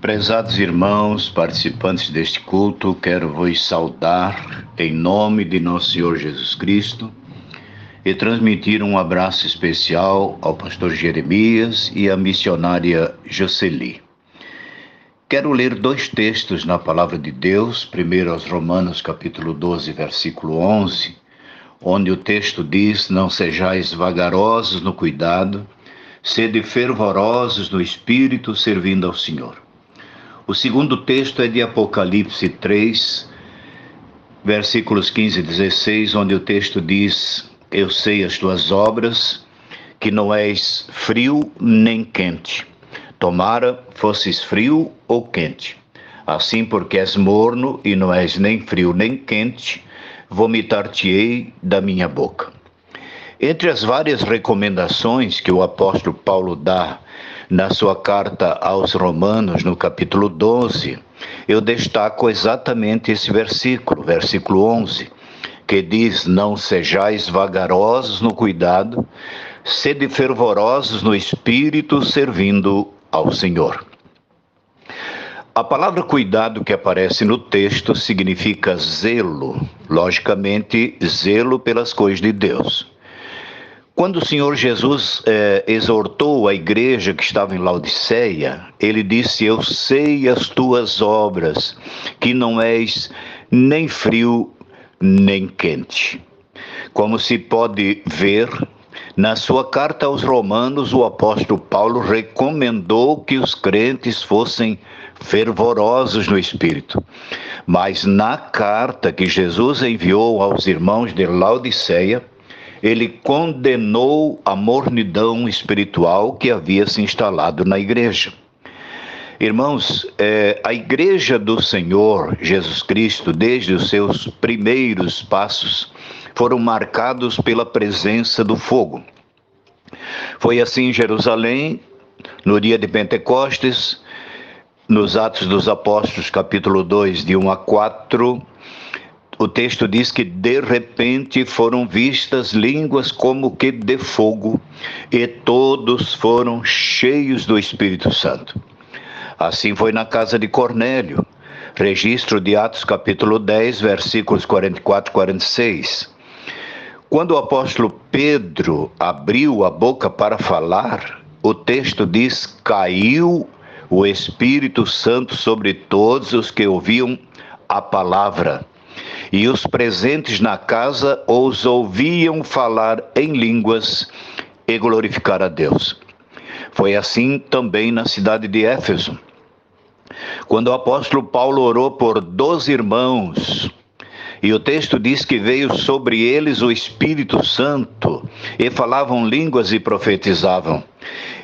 Prezados irmãos, participantes deste culto, quero vos saudar em nome de nosso Senhor Jesus Cristo e transmitir um abraço especial ao pastor Jeremias e à missionária Jocely. Quero ler dois textos na Palavra de Deus, primeiro aos Romanos capítulo 12, versículo 11, onde o texto diz: "Não sejais vagarosos no cuidado, sede fervorosos no espírito, servindo ao Senhor." O segundo texto é de Apocalipse 3, versículos 15 e 16, onde o texto diz: "Eu sei as tuas obras, que não és frio nem quente. Tomara fosses frio ou quente. Assim, porque és morno e não és nem frio nem quente, vomitar-te-ei da minha boca." Entre as várias recomendações que o apóstolo Paulo dá na sua carta aos Romanos, no capítulo 12, eu destaco exatamente esse versículo, versículo 11, que diz: "Não sejais vagarosos no cuidado, sede fervorosos no espírito, servindo ao Senhor." A palavra cuidado que aparece no texto significa zelo, logicamente, zelo pelas coisas de Deus. Quando o Senhor Jesus exortou a igreja que estava em Laodiceia, ele disse: "Eu sei as tuas obras, que não és nem frio nem quente." Como se pode ver, na sua carta aos Romanos, o apóstolo Paulo recomendou que os crentes fossem fervorosos no espírito. Mas na carta que Jesus enviou aos irmãos de Laodiceia, ele condenou a mornidão espiritual que havia se instalado na igreja. Irmãos, a igreja do Senhor Jesus Cristo, desde os seus primeiros passos, foram marcados pela presença do fogo. Foi assim em Jerusalém, no dia de Pentecostes, nos Atos dos Apóstolos, capítulo 2, de 1 a 4, o texto diz que de repente foram vistas línguas como que de fogo, e todos foram cheios do Espírito Santo. Assim foi na casa de Cornélio, registro de Atos capítulo 10, versículos 44 e 46. Quando o apóstolo Pedro abriu a boca para falar, o texto diz: "Caiu o Espírito Santo sobre todos os que ouviam a palavra, e os presentes na casa os ouviam falar em línguas e glorificar a Deus." Foi assim também na cidade de Éfeso. Quando o apóstolo Paulo orou por 12 irmãos, e o texto diz que veio sobre eles o Espírito Santo, e falavam línguas e profetizavam.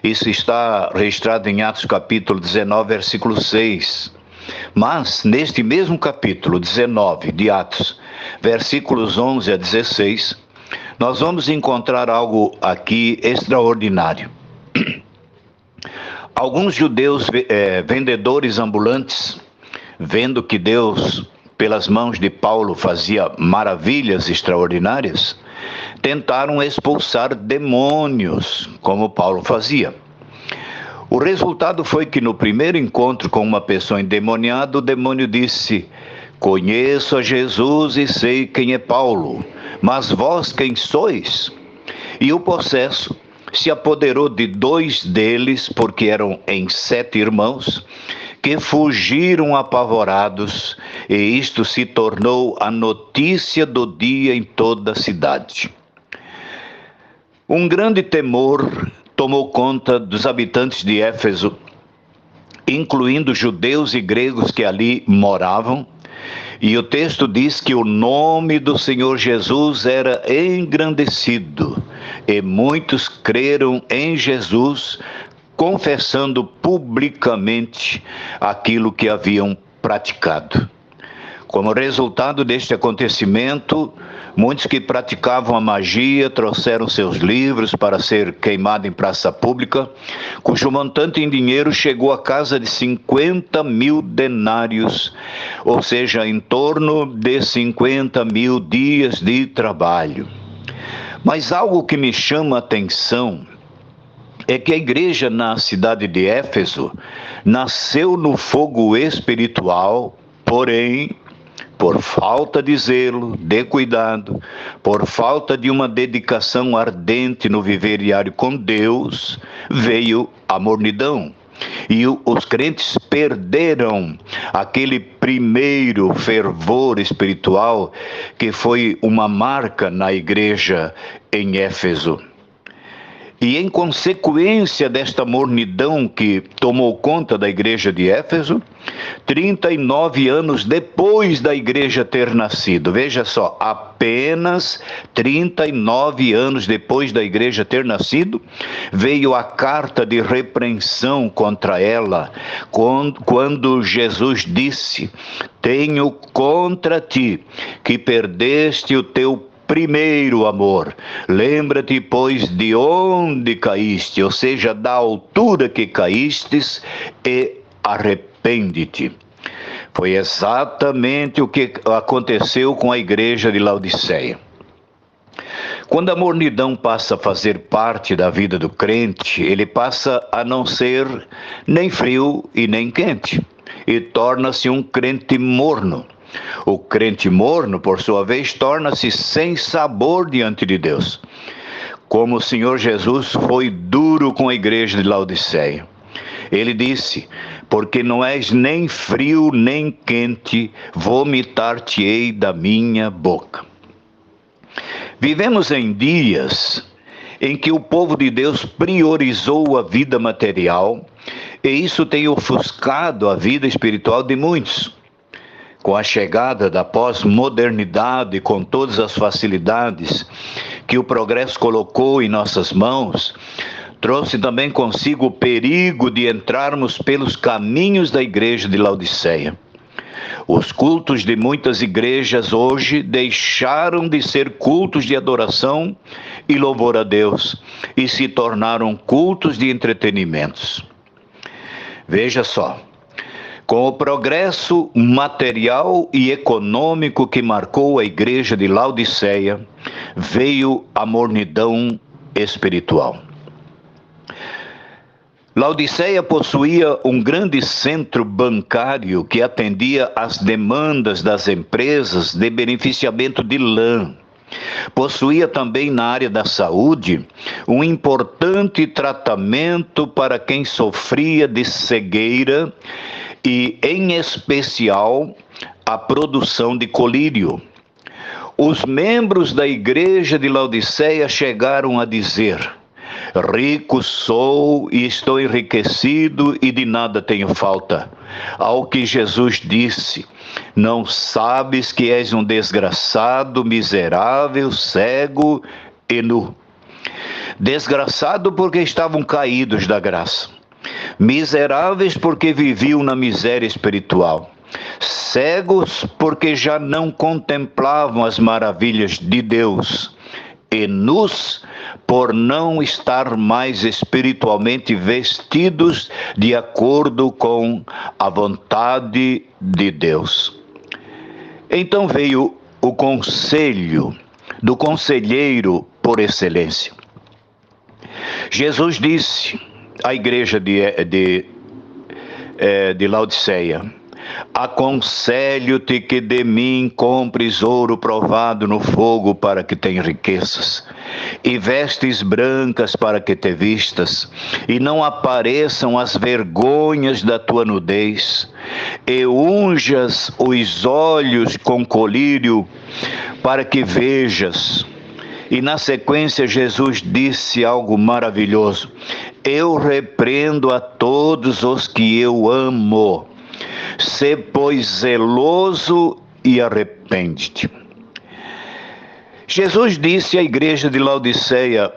Isso está registrado em Atos capítulo 19, versículo 6. Mas, neste mesmo capítulo 19 de Atos, versículos 11 a 16, nós vamos encontrar algo aqui extraordinário. Alguns judeus vendedores ambulantes, vendo que Deus, pelas mãos de Paulo, fazia maravilhas extraordinárias, tentaram expulsar demônios, como Paulo fazia. O resultado foi que no primeiro encontro com uma pessoa endemoniada, o demônio disse: "Conheço a Jesus e sei quem é Paulo, mas vós quem sois?" E o possesso se apoderou de 2 deles, porque eram em 7 irmãos, que fugiram apavorados, e isto se tornou a notícia do dia em toda a cidade. Um grande temor tomou conta dos habitantes de Éfeso, incluindo judeus e gregos que ali moravam, e o texto diz que o nome do Senhor Jesus era engrandecido, e muitos creram em Jesus, confessando publicamente aquilo que haviam praticado. Como resultado deste acontecimento, muitos que praticavam a magia trouxeram seus livros para ser queimado em praça pública, cujo montante em dinheiro chegou à casa de 50.000 denários, ou seja, em torno de 50.000 dias de trabalho. Mas algo que me chama a atenção é que a igreja na cidade de Éfeso nasceu no fogo espiritual, porém, por falta de zelo, de cuidado, por falta de uma dedicação ardente no viver diário com Deus, veio a mornidão. E os crentes perderam aquele primeiro fervor espiritual que foi uma marca na igreja em Éfeso. E em consequência desta mornidão que tomou conta da igreja de Éfeso, 39 anos depois da igreja ter nascido, veja só, apenas 39 anos depois da igreja ter nascido, veio a carta de repreensão contra ela, quando Jesus disse: tenho contra ti que perdeste o teu primeiro amor. Lembra-te, pois, de onde caíste, ou seja, da altura que caístes, e arrepende-te. Foi exatamente o que aconteceu com a igreja de Laodiceia. Quando a mornidão passa a fazer parte da vida do crente, ele passa a não ser nem frio e nem quente, e torna-se um crente morno. O crente morno, por sua vez, torna-se sem sabor diante de Deus. Como o Senhor Jesus foi duro com a igreja de Laodiceia. Ele disse: porque não és nem frio nem quente, vomitar-te-ei da minha boca. Vivemos em dias em que o povo de Deus priorizou a vida material, e isso tem ofuscado a vida espiritual de muitos. Com a chegada da pós-modernidade, com todas as facilidades que o progresso colocou em nossas mãos, trouxe também consigo o perigo de entrarmos pelos caminhos da igreja de Laodiceia. Os cultos de muitas igrejas hoje deixaram de ser cultos de adoração e louvor a Deus e se tornaram cultos de entretenimentos. Veja só. Com o progresso material e econômico que marcou a igreja de Laodiceia, veio a mornidão espiritual. Laodiceia possuía um grande centro bancário que atendia às demandas das empresas de beneficiamento de lã. Possuía também na área da saúde um importante tratamento para quem sofria de cegueira e, em especial, a produção de colírio. Os membros da igreja de Laodiceia chegaram a dizer: rico sou e estou enriquecido e de nada tenho falta. Ao que Jesus disse: não sabes que és um desgraçado, miserável, cego e nu. Desgraçado porque estavam caídos da graça. Miseráveis porque viviam na miséria espiritual. Cegos porque já não contemplavam as maravilhas de Deus. E nus por não estar mais espiritualmente vestidos de acordo com a vontade de Deus. Então veio o conselho do conselheiro por excelência. Jesus disse à igreja de Laodiceia: aconselho-te que de mim compres ouro provado no fogo para que tenhas riquezas, e vestes brancas para que te vistas, e não apareçam as vergonhas da tua nudez, e unjas os olhos com colírio para que vejas. E na sequência Jesus disse algo maravilhoso: eu repreendo a todos os que eu amo. Sê, pois, zeloso e arrepende-te. Jesus disse à igreja de Laodiceia: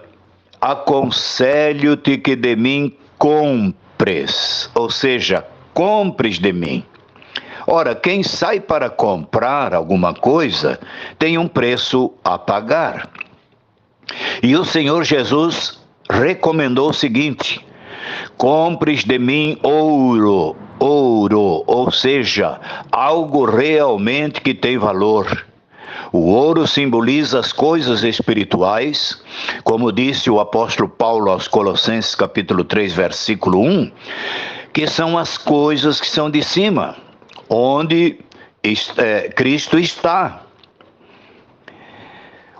aconselho-te que de mim compres, ou seja, compres de mim. Ora, quem sai para comprar alguma coisa tem um preço a pagar. E o Senhor Jesus recomendou o seguinte: compres de mim ouro, ou seja, algo realmente que tem valor. O ouro simboliza as coisas espirituais, como disse o apóstolo Paulo aos Colossenses, capítulo 3, versículo 1, que são as coisas que são de cima, onde Cristo está.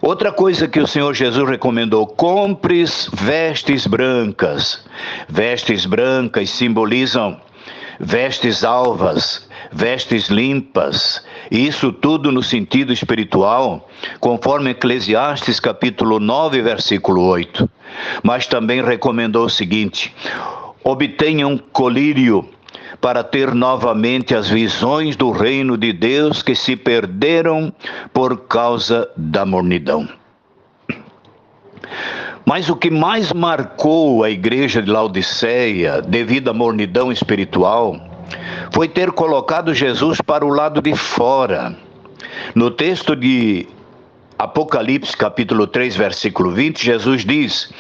Outra coisa que o Senhor Jesus recomendou: compres vestes brancas. Vestes brancas simbolizam vestes alvas, vestes limpas. Isso tudo no sentido espiritual, conforme Eclesiastes capítulo 9, versículo 8. Mas também recomendou o seguinte: obtenha um colírio para ter novamente as visões do reino de Deus que se perderam por causa da mornidão. Mas o que mais marcou a igreja de Laodiceia, devido à mornidão espiritual, foi ter colocado Jesus para o lado de fora. No texto de Apocalipse, capítulo 3, versículo 20, Jesus diz: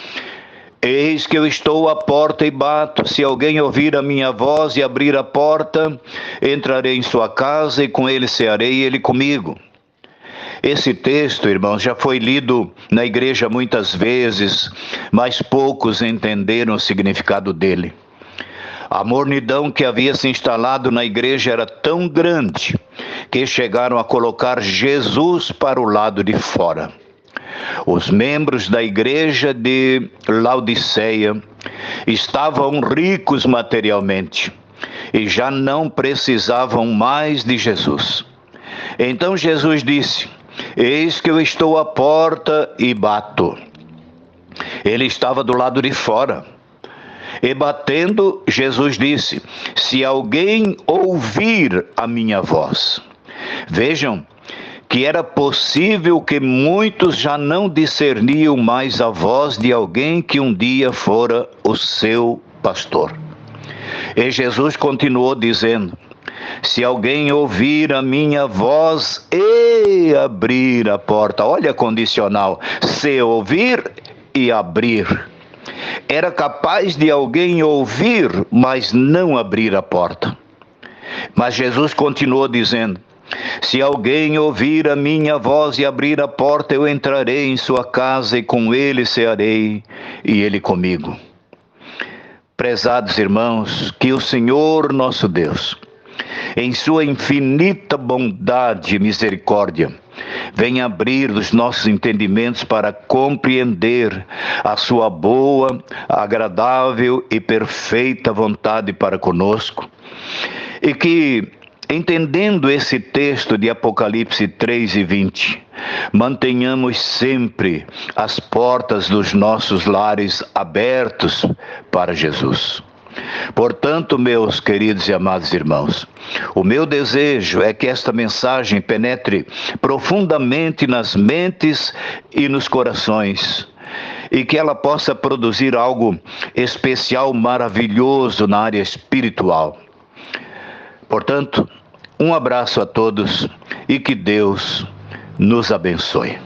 eis que eu estou à porta e bato. Se alguém ouvir a minha voz e abrir a porta, entrarei em sua casa e com ele cearei e ele comigo. Esse texto, irmãos, já foi lido na igreja muitas vezes, mas poucos entenderam o significado dele. A mornidão que havia se instalado na igreja era tão grande que chegaram a colocar Jesus para o lado de fora. Os membros da igreja de Laodiceia estavam ricos materialmente e já não precisavam mais de Jesus. Então Jesus disse: eis que eu estou à porta e bato. Ele estava do lado de fora. E batendo, Jesus disse: se alguém ouvir a minha voz. Vejam que era possível que muitos já não discerniam mais a voz de alguém que um dia fora o seu pastor. E Jesus continuou dizendo: se alguém ouvir a minha voz e abrir a porta. Olha a condicional: se ouvir e abrir. Era capaz de alguém ouvir, mas não abrir a porta. Mas Jesus continuou dizendo: se alguém ouvir a minha voz e abrir a porta, eu entrarei em sua casa e com ele cearei e ele comigo. Prezados irmãos, que o Senhor nosso Deus, em sua infinita bondade e misericórdia, venha abrir os nossos entendimentos para compreender a sua boa, agradável e perfeita vontade para conosco, e que, entendendo esse texto de Apocalipse 3 e 20, mantenhamos sempre as portas dos nossos lares abertos para Jesus. Portanto, meus queridos e amados irmãos, o meu desejo é que esta mensagem penetre profundamente nas mentes e nos corações, e que ela possa produzir algo especial, maravilhoso na área espiritual. Portanto, um abraço a todos e que Deus nos abençoe.